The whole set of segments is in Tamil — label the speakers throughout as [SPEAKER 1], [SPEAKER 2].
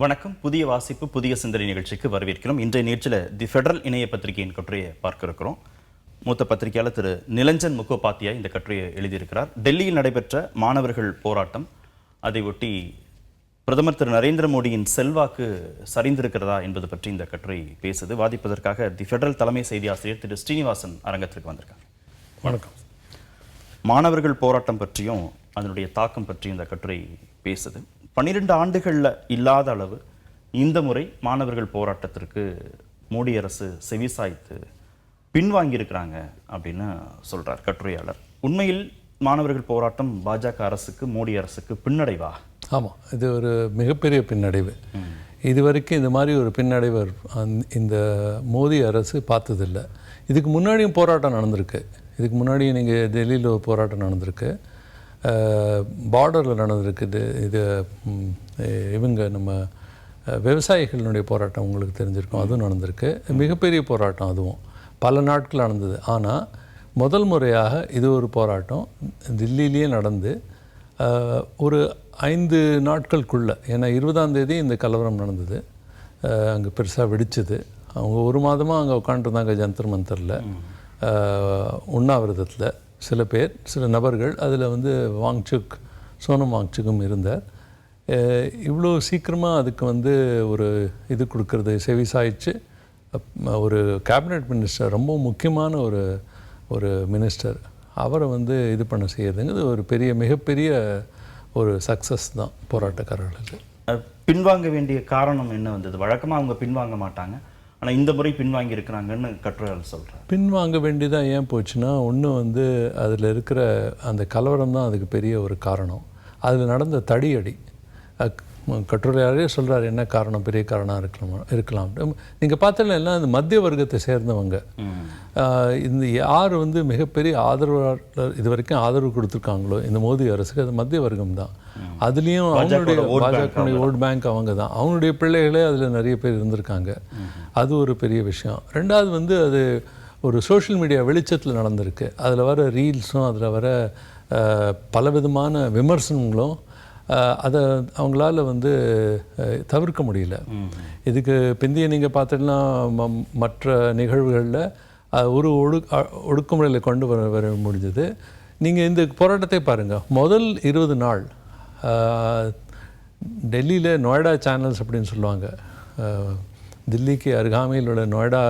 [SPEAKER 1] வணக்கம். புதிய வாசிப்பு புதிய சிந்தனை நிகழ்ச்சிக்கு வரவேற்கிறோம். இன்றைய நிகழ்ச்சியில் தி ஃபெடரல் இணைய பத்திரிகையின் கட்டுரையை பார்க்க இருக்கிறோம். மூத்த பத்திரிகையாளர் திரு நிலஞ்சன் முகோபாத்தியாய் இந்த கட்டுரையை எழுதியிருக்கிறார். டெல்லியில் நடைபெற்ற மாணவர்கள் போராட்டம், அதை ஒட்டி பிரதமர் திரு நரேந்திர மோடியின் செல்வாக்கு சரிந்திருக்கிறதா என்பது பற்றி இந்த கட்டுரை பேசுது. வாதிப்பதற்காக தி ஃபெடரல் தலைமை செய்தி ஆசிரியர் திரு ஸ்ரீனிவாசன் அரங்கத்திற்கு வந்திருக்காங்க.
[SPEAKER 2] வணக்கம்.
[SPEAKER 1] மாணவர்கள் போராட்டம் பற்றியும் அதனுடைய தாக்கம் பற்றியும் இந்த கட்டுரை பேசுது. 12 ஆண்டுகளில் இல்லாத அளவு இந்த முறை மாணவர்கள் போராட்டத்திற்கு மோடி அரசு செவிசாய்த்து பின்வாங்கியிருக்கிறாங்க அப்படின்னு சொல்றார் கட்டுரையாளர். உண்மையில் மாணவர்கள் போராட்டம் பாஜக அரசுக்கு, மோடி அரசுக்கு பின்னடைவா?
[SPEAKER 2] ஆமாம், இது ஒரு மிகப்பெரிய பின்னடைவு. இதுவரைக்கும் இந்த மாதிரி ஒரு பின்னடைவு இந்த மோடி அரசு பார்த்ததில்லை. இதுக்கு முன்னாடியும் போராட்டம் நடந்திருக்கு. இதுக்கு முன்னாடியும் நீங்கள் டெல்லியில் ஒரு போராட்டம் நடந்திருக்கு, பார்டரில் நடந்திருக்குது. இது இவங்க நம்ம விவசாயிகளுடைய போராட்டம் உங்களுக்கு தெரிஞ்சிருக்கும், அதுவும் நடந்திருக்கு. மிகப்பெரிய போராட்டம், அதுவும் பல நாட்கள் நடந்தது. ஆனால் முதல் முறையாக இது ஒரு போராட்டம் தில்லியிலேயே நடந்து ஒரு 5 நாட்களுக்குள்ளே, ஏன்னா 20ஆம் தேதி இந்த கலவரம் நடந்தது, அங்கே பெருசாக வெடிச்சது. அவங்க ஒரு மாதமாக அங்கே உட்காந்துருந்தாங்க ஜந்தர் மந்தரில் உண்ணாவிரதத்தில். சில நபர்கள், அதில் வாங்சுக், சோனம் வாங்சுக்கும் இருந்தார். இவ்வளோ சீக்கிரமாக அதுக்கு ஒரு இது கொடுக்கறது, செவிசாய்ச்சு ஒரு கேபினட் மினிஸ்டர், ரொம்ப முக்கியமான ஒரு மினிஸ்டர், அவரை இது பண்ண செய்யறதுங்கிறது ஒரு மிகப்பெரிய ஒரு சக்ஸஸ் தான் போராட்டக்காரர்களுக்கு.
[SPEAKER 1] பின்வாங்க வேண்டிய காரணம் என்ன வந்தது? வழக்கமாக அவங்க பின்வாங்க மாட்டாங்க, ஆனால் இந்த முறை பின்வாங்கி இருக்கிறாங்கன்னு கட்டுரையாளர் சொல்கிறார்.
[SPEAKER 2] பின்வாங்க வேண்டியதாக ஏன் போச்சுன்னா, ஒன்று அதில் இருக்கிற அந்த கலவரம் தான் அதுக்கு பெரிய ஒரு காரணம். அதில் நடந்த தடியடி, கட்டுரையாளரே சொல்கிறார் என்ன காரணம், பெரிய காரணம் இருக்கலாம். நீங்கள் பார்த்தீங்கன்னா எல்லாம் இந்த மத்திய வர்க்கத்தை சேர்ந்தவங்க. இந்த யார் மிகப்பெரிய ஆதரவாளர் இது வரைக்கும் ஆதரவு கொடுத்துருக்காங்களோ இந்த மோடி அரசுக்கு, அது மத்திய வர்க்கம் தான். அதுலேயும் அவங்களுடைய பாஜகவுடைய ஓட் பேங்க் அவங்க தான். அவங்களுடைய பிள்ளைகளே அதில் நிறைய பேர் இருந்திருக்காங்க. அது ஒரு பெரிய விஷயம். ரெண்டாவது அது ஒரு சோஷியல் மீடியா வெளிச்சத்தில் நடந்திருக்கு. அதில் வர ரீல்ஸும் அதில் வர பலவிதமான விமர்சனங்களும் அதை அவங்களால தவிர்க்க முடியல. இதுக்கு பிந்தைய நீங்கள் பார்த்துட்டுனா மற்ற நிகழ்வுகளில் ஒரு ஒடுக்குமுறையில் கொண்டு வர முடிஞ்சது. நீங்கள் இந்த போராட்டத்தை பாருங்கள். முதல் 20 நாள் டெல்லியில் நொய்டா சேனல்ஸ் அப்படின்னு சொல்லுவாங்க, தில்லிக்கு அருகாமையில் உள்ள நொய்டா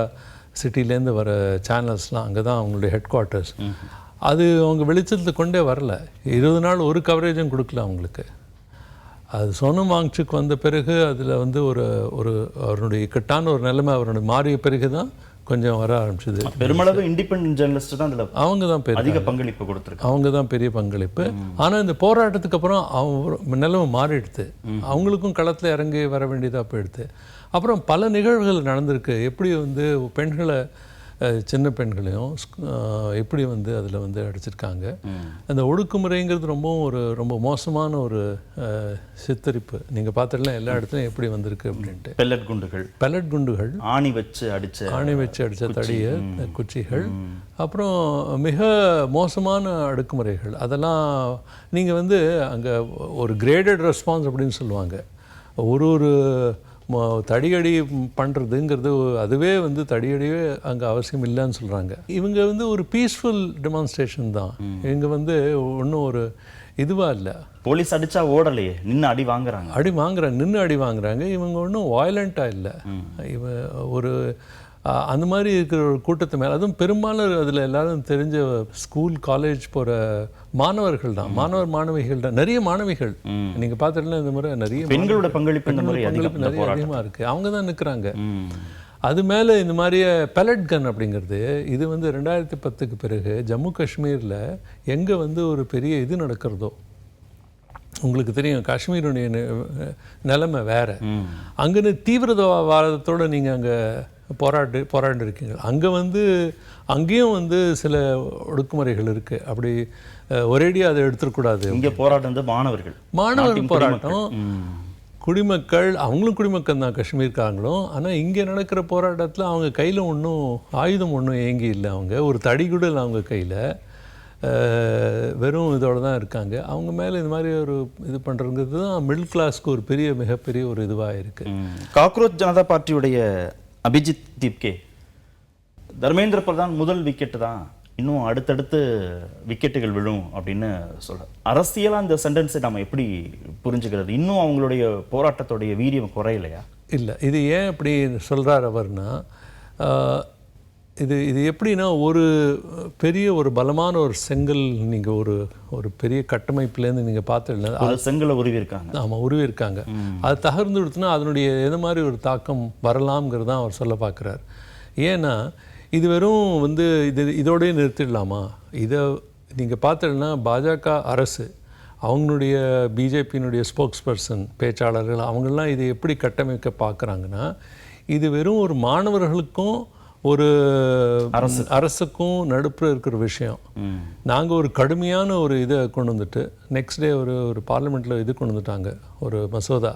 [SPEAKER 2] சிட்டிலேருந்து வர சேனல்ஸ்லாம் அங்கே தான் அவங்களுடைய ஹெட் குவார்ட்டர்ஸ். அது அவங்க வெளிச்சத்தில் கொண்டே வரல. 20 நாள் ஒரு கவரேஜும் கொடுக்கல அவங்களுக்கு. அது சோனம் வாங்சுக் வந்த பிறகு அதில் ஒரு அவருடைய இக்கட்டான ஒரு நிலைமை அவருடைய மாறிய பிறகு தான் கொஞ்சம் வர ஆரம்பிச்சது.
[SPEAKER 1] பெருமளவு இண்டிபெண்டன்ட் ஜேர்னலிஸ்ட் தான் அதில்
[SPEAKER 2] அவங்க தான்
[SPEAKER 1] அதிக பங்களிப்பு கொடுத்துருக்காங்க.
[SPEAKER 2] அவங்க தான் பெரிய பங்களிப்பு. ஆனால் இந்த போராட்டத்துக்கு அப்புறம் அவங்க நிலைமை மாறிடுது. அவங்களுக்கும் களத்தில் இறங்கி வர வேண்டியதாக போயிடுது. அப்புறம் பல நிகழ்வுகள் நடந்திருக்கு. எப்படி பெண்களை, சின்ன பெண்களையும் எப்படி அதில் அடிச்சிருக்காங்க. அந்த ஒடுக்குமுறைங்கிறது ரொம்ப மோசமான ஒரு சித்தரிப்பு. நீங்கள் பார்த்துடலாம் எல்லா இடத்துலையும் எப்படி வந்திருக்கு அப்படின்ட்டு. பெல்லட் குண்டுகள், ஆணி வச்சு அடித்த தடிய குச்சிகள், அப்புறம் மிக மோசமான அடுக்குமுறைகள். அதெல்லாம் நீங்கள் அங்கே ஒரு கிரேடட் ரெஸ்பான்ஸ் அப்படின்னு சொல்லுவாங்க. ஒரு தடியடி பண்ணுறதுங்கிறது அதுவே தடியடியே அங்கே அவசியம் இல்லைன்னு சொல்கிறாங்க. இவங்க ஒரு பீஸ்ஃபுல் டெமான்ஸ்ட்ரேஷன் தான். இவங்க ஒன்றும் ஒரு இதுவாக இல்லை.
[SPEAKER 1] போலீஸ் அடித்தா ஓடலையே, நின்று அடி வாங்குறாங்க. இவங்க ஒன்றும் வயலண்ட்டாக இல்லை. ஒரு அந்த மாதிரி இருக்கிற ஒரு கூட்டத்து மேலே, அதுவும் பெரும்பாலும் அதில் எல்லாரும் தெரிஞ்ச ஸ்கூல் காலேஜ் போகிற மாணவர்கள் தான், மாணவிகள் தான், நிறைய மாணவிகள். நீங்கள் பார்த்துட்டுனா இந்த முறை நிறைய பெண்களோட பங்களிப்பு
[SPEAKER 2] நிறைய அதிகமாக இருக்குது. அவங்க தான் நிற்கிறாங்க. அது மேலே இந்த மாதிரியே பெலட் கன் அப்படிங்கிறது இது 2010க்கு பிறகு ஜம்மு காஷ்மீரில் எங்கே ஒரு பெரிய இது நடக்கிறதோ உங்களுக்கு தெரியும். காஷ்மீருடைய நிலைமை வேறு. அங்கே தீவிரவாதத்தோடு நீங்கள் அங்கே போராடி இருக்கீங்க. அங்கே அங்கேயும் சில ஒடுக்குமுறைகள் இருக்குது. அப்படி ஒரேடியாக அதை எடுத்துடக்கூடாது.
[SPEAKER 1] இங்கே போராட்டம் மாணவர்
[SPEAKER 2] போராட்டம், குடிமக்கள், அவங்களும் குடிமக்கள் தான் காஷ்மீர்காரங்களும். ஆனால் இங்கே நடக்கிற போராட்டத்தில் அவங்க கையில் ஒன்றும் ஆயுதம் ஒன்றும் ஏங்கி இல்லை. அவங்க ஒரு தடி கூட இல்லை அவங்க கையில். வெறும் இதோடு தான் இருக்காங்க. அவங்க மேலே இது மாதிரி ஒரு இது பண்ணுறதுங்கிறது தான் மிடில் கிளாஸ்க்கு ஒரு மிகப்பெரிய ஒரு இதுவாக இருக்குது.
[SPEAKER 1] காக்ரோச் ஜனதா பார்ட்டியுடைய அபிஜித் தீப்கே தர்மேந்திர பிரதான் முதல் விக்கெட்டு தான், இன்னும் அடுத்தடுத்து விக்கெட்டுகள் விழும் அப்படின்னு சொல்ற அரசியலாக அந்த சென்டென்ஸை நம்ம எப்படி புரிஞ்சுக்கிறது? இன்னும் அவங்களுடைய போராட்டத்துடைய வீரியம் குறையலையா? இல்லை,
[SPEAKER 2] இது ஏன் அப்படி சொல்கிறார் அவர்னா, இது எப்படின்னா ஒரு பலமான ஒரு செங்கல் நீங்கள் ஒரு பெரிய கட்டமைப்புலேருந்து நீங்கள் பார்த்துடல
[SPEAKER 1] செங்கலை உருவிருக்காங்க.
[SPEAKER 2] ஆமாம், உருவிருக்காங்க. அது தகர்ந்து விடுத்துனா அதனுடைய எது மாதிரி ஒரு தாக்கம் வரலாம்ங்கிறது தான் அவர் சொல்ல பார்க்குறார். ஏன்னா இது வெறும் இதோடய நிறுத்திடலாமா? இதை நீங்கள் பார்த்துடனா பாஜக அரசு அவங்களுடைய பிஜேபியினுடைய ஸ்போக்ஸ் பர்சன் பேச்சாளர்கள் அவங்கெல்லாம் இதை எப்படி கட்டமைக்க பார்க்குறாங்கன்னா, இது வெறும் ஒரு மாணவர்களுக்கும் ஒரு அரசுக்கும் நடுப்புற இருக்கிற விஷயம். நாங்கள் ஒரு கடுமையான ஒரு இதை கொண்டு வந்துட்டு நெக்ஸ்ட் டே ஒரு பார்லிமெண்ட்டில் இது கொண்டு வந்துட்டாங்க, ஒரு மசோதா.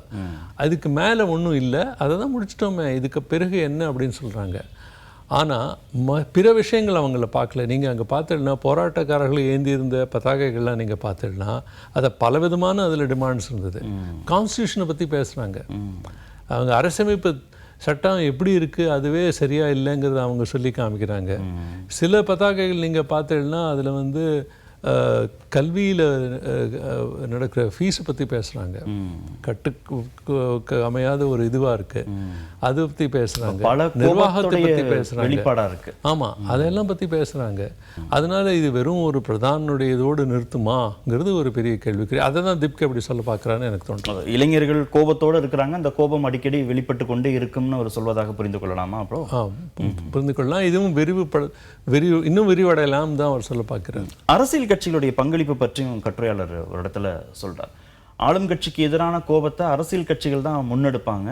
[SPEAKER 2] அதுக்கு மேலே ஒன்றும் இல்லை, அதை தான் முடிச்சிட்டோமே, இதுக்கு பிறகு என்ன அப்படின்னு சொல்கிறாங்க. ஆனால் பிற விஷயங்கள் அவங்கள பார்க்கல. நீங்கள் அங்கே பார்த்துடனா போராட்டக்காரர்கள் ஏந்தியிருந்த பதாகைகள்லாம் நீங்கள் பார்த்துடனா அதை பலவிதமான அதில் டிமாண்ட்ஸ் இருந்தது. கான்ஸ்டியூஷனை பற்றி பேசுகிறாங்க. அவங்க அரசமைப்பு சட்டம் எப்படி இருக்குது அதுவே சரியாக இல்லைங்கிறத அவங்க சொல்லி காமிக்கிறாங்க. சில பதாகைகள் நீங்கள் பார்த்துடனா அதில் கல்வியில் நடக்கிற ஃபீஸை பற்றி பேசுகிறாங்க. கட்டுக்கு அமையாத ஒரு இதுவாக இருக்குது, அதை பற்றி பேசுகிறாங்க. நிர்வாகத்தை பற்றி பேசுகிறாங்க. ஆமாம், அதெல்லாம் பற்றி பேசுகிறாங்க. அதனால் இது வெறும் ஒரு பிரதானுடைய இதோடு நிறுத்துமாங்கிறது ஒரு பெரிய கேள்விக்குறி. அதை தான் திப்கே அப்படி சொல்ல பார்க்குறான்னு எனக்கு தோன்றும்.
[SPEAKER 1] இளைஞர்கள் கோபத்தோடு இருக்கிறாங்க, அந்த கோபம் அடிக்கடி வெளிப்பட்டு கொண்டே இருக்கும்னு அவர் சொல்வதாக புரிந்து கொள்ளலாமா? அப்புறம்
[SPEAKER 2] புரிந்து கொள்ளலாம். இதுவும் இன்னும் விரிவடையலாம் தான் அவர் சொல்ல பார்க்குறாரு.
[SPEAKER 1] அரசியல் கட்சிகளுடைய பங்களிப்பு பற்றியும் கட்டுரையாளர் ஒரு இடத்துல சொல்றார். ஆளும் கட்சிக்கு எதிரான கோபத்தை அரசியல் கட்சிகள் தான் முன்னெடுப்பாங்க,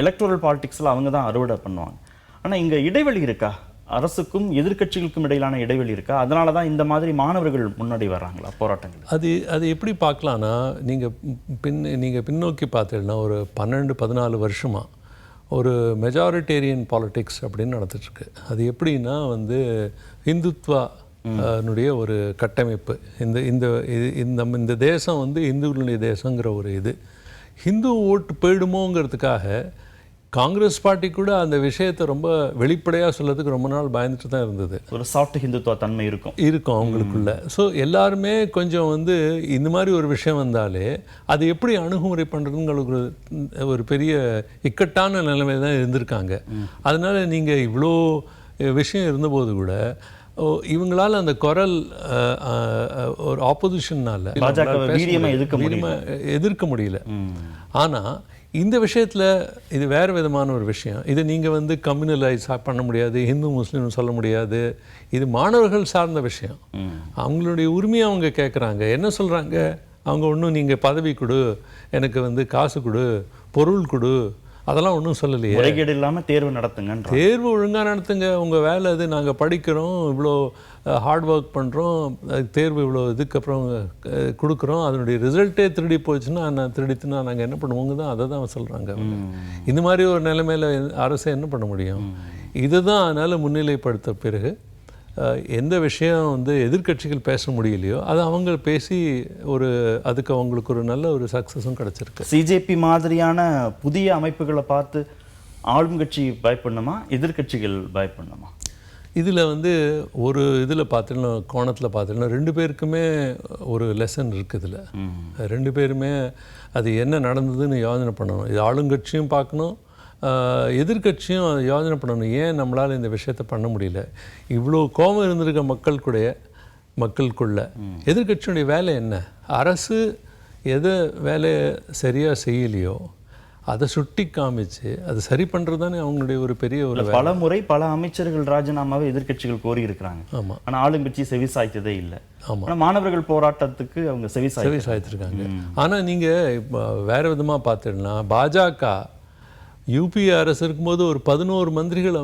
[SPEAKER 1] எலக்ட்ரல் பாலிடிக்ஸ்ல அவங்க தான் அறுவடை பண்ணுவாங்க. ஆனா இங்க இடைவெளி இருக்கா? அரசுக்கும் எதிர்கட்சிகளுக்கும் இடையிலான இடைவெளி இருக்கா? அதனால தான் இந்த மாதிரி மாணவர்கள் முன்னாடி வர்றாங்களா போராட்டங்கள்?
[SPEAKER 2] அது எப்படி பார்க்கலான்னா, நீங்கள் பின்னோக்கி பார்த்தீங்கன்னா ஒரு 12-14 வருஷமா ஒரு மெஜாரிட்டேரியன் பாலிடிக்ஸ் அப்படின்னு நடந்துட்டுருக்கு. அது எப்படின்னா ஹிந்துத்வா னுடைய ஒரு கட்டமைப்பு. இந்த தேசம் இந்துக்களுடைய தேசங்கிற ஒரு இது ஹிந்து ஓட்டு போயிடுமோங்கிறதுக்காக காங்கிரஸ் பார்ட்டி கூட அந்த விஷயத்தை ரொம்ப வெளிப்படையாக சொல்கிறதுக்கு ரொம்ப நாள் பயந்துட்டு தான் இருந்தது.
[SPEAKER 1] ஒரு சாஃப்ட் ஹிந்துத்துவ தன்மை இருக்கும்
[SPEAKER 2] அவங்களுக்குள்ள. ஸோ எல்லாருமே கொஞ்சம் இந்த மாதிரி ஒரு விஷயம் வந்தாலே அது எப்படி அணுகுமுறை பண்ணுறதுங்களுக்கு ஒரு பெரிய இக்கட்டான நிலைமையில் தான் இருந்திருக்காங்க. அதனால் நீங்கள் இவ்வளோ விஷயம் இருந்தபோது கூட இவங்களால அந்த குரல் ஒரு ஆப்போசிஷன்னால எதிர்க்க முடியல. ஆனால் இந்த விஷயத்தில் இது வேறு விதமான ஒரு விஷயம். இதை நீங்கள் கம்யூனலைஸ் பண்ண முடியாது, ஹிந்து முஸ்லீம்னு சொல்ல முடியாது. இது மாணவர்கள் சார்ந்த விஷயம். அவங்களுடைய உரிமையை அவங்க கேட்குறாங்க. என்ன சொல்கிறாங்க? அவங்க ஒன்றும் நீங்கள் பதவி கொடு, எனக்கு காசு கொடு, பொருள் கொடு, அதெல்லாம் ஒன்றும் சொல்லலையே.
[SPEAKER 1] முறைகேடு இல்லாமல் தேர்வு நடத்துங்க,
[SPEAKER 2] தேர்வு ஒழுங்காக நடத்துங்க, உங்கள் வேலை அது, நாங்கள் படிக்கிறோம், இவ்வளோ ஹார்ட் ஒர்க் பண்ணுறோம், தேர்வு இவ்வளோ இதுக்கப்புறம் கொடுக்குறோம், அதனுடைய ரிசல்ட்டே திருடி போச்சுன்னா திருடித்துனா நாங்கள் என்ன பண்ணுவோங்க தான் அதை தான் சொல்கிறாங்க. இந்த மாதிரி ஒரு நிலைமையில் அரசு என்ன பண்ண முடியும்? இதுதான் அதனால் முன்னிலைப்படுத்த பிறகு எந்த விஷயம் எதிர்கட்சிகள் பேச முடியலையோ அதை அவங்க பேசி அதுக்கு அவங்களுக்கு ஒரு நல்ல ஒரு சக்ஸஸும் கிடச்சிருக்கு.
[SPEAKER 1] சிஜேபி மாதிரியான புதிய அமைப்புகளை பார்த்து ஆளும் கட்சி பயப்படணுமா, எதிர்கட்சிகள் பயப்படணுமா?
[SPEAKER 2] இதில் ஒரு இதில் பார்த்திங்கன்னா, கோணத்தில் பார்த்திங்கன்னா 2 பேருக்குமே ஒரு லெசன் இருக்குது. இதில் 2 பேருமே அது என்ன நடந்ததுன்னு யோசனை பண்ணணும். இது ஆளுங்கட்சியும் பார்க்கணும், எதிர்கட்சியும் யோசனை பண்ணணும். ஏன் நம்மளால் இந்த விஷயத்தை பண்ண முடியல? இவ்வளோ கோபம் இருந்திருக்க மக்களுக்குள்ள எதிர்கட்சியுடைய வேலை என்ன? அரசு எதை வேலையை சரியாக செய்யலையோ அதை சுட்டி காமிச்சு அதை சரி பண்ணுறது தானே அவங்களுடைய ஒரு பெரிய ஒரு
[SPEAKER 1] பல முறை பல அமைச்சர்கள் ராஜினாமாவை எதிர்கட்சிகள் கோரி இருக்கிறாங்க.
[SPEAKER 2] ஆமாம்.
[SPEAKER 1] ஆனால் ஆளுங்கட்சி செவி சாய்த்ததே இல்லை.
[SPEAKER 2] ஆமாம்.
[SPEAKER 1] ஆனால் மாணவர்கள் போராட்டத்துக்கு அவங்க செவி
[SPEAKER 2] சாய்த்திருக்காங்க. ஆனால் நீங்கள் இப்போ வேறு விதமாக பார்த்துடனா, பாஜக யூபிஏ அரசு இருக்கும்போது ஒரு 11 மந்திரிகளை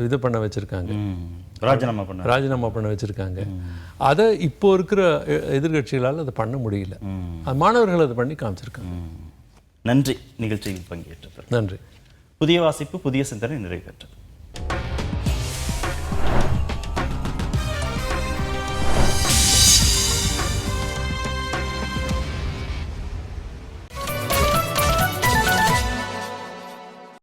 [SPEAKER 2] இது பண்ண வச்சுருக்காங்க, ராஜினாமா பண்ண வச்சுருக்காங்க. அதை இப்போ இருக்கிற எதிர்கட்சிகளால் அதை பண்ண முடியல. மாணவர்கள் அதை பண்ணி காமிச்சிருக்காங்க.
[SPEAKER 1] நன்றி நிகழ்ச்சியில் பங்கேற்றது.
[SPEAKER 2] நன்றி.
[SPEAKER 1] புதிய வாசிப்பு புதிய சிந்தனை நிறைவேற்றது.